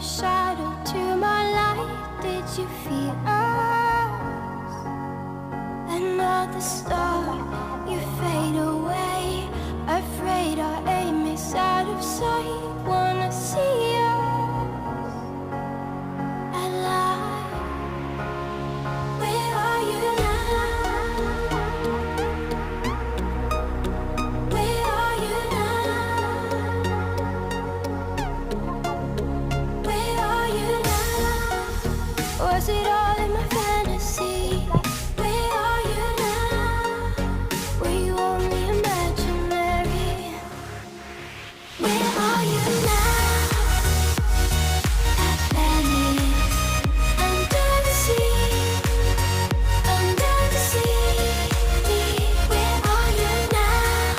a shadow to my light. Did you feel us? Another star, you fade away. Afraid our aim is out of sight. Wanna see us alive. Where are you now? Where are you now? Where are you now? Was it all in my fantasy? Where are you now? Were you only imaginary? Where are you now? Atlantis, under the sea, under the sea. Where are you now?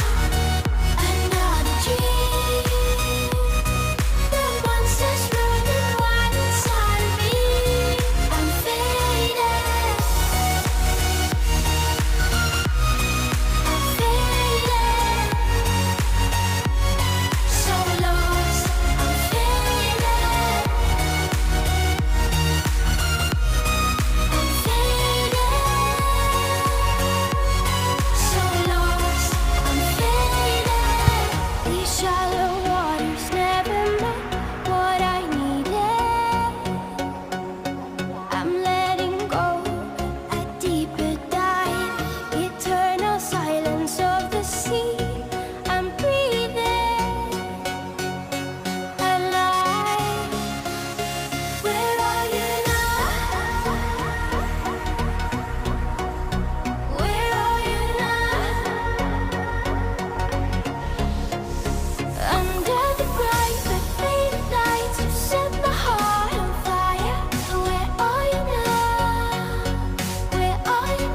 Another dream. The monsters running wild inside of me. I'm faded. I'm faded. So lost. I'm faded. I'm faded. So lost. I'm faded. These shallow waters never met what I needed. I'm letting go a deeper dive. Eternal silence of the sea. I'm breathing alive. Where are you now? Where are you now? Under the bright but faded lights, you set my heart on fire. Where are you now? Where are you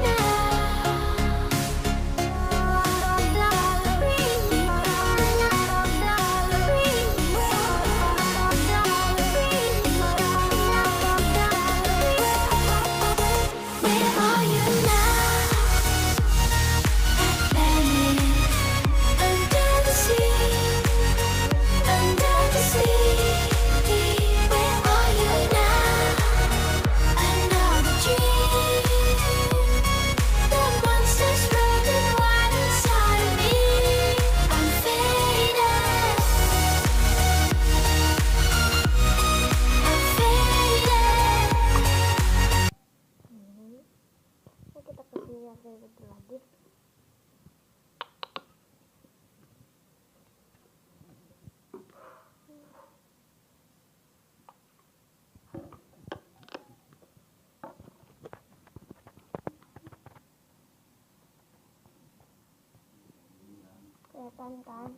Where are you now? Atlantis, under the sea, under the sea. Where are you now? Another dream. The monsters running wild inside of me. I'm faded. I'm faded. Kita kesini yang betul lagi. Kelihatan kan?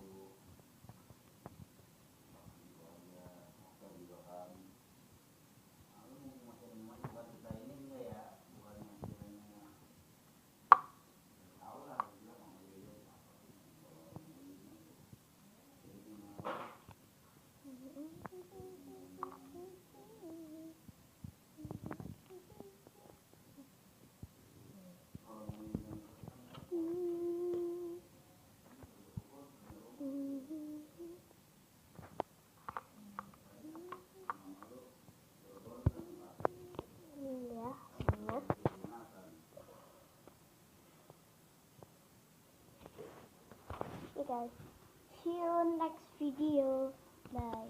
Okay guys, see you next video. Bye.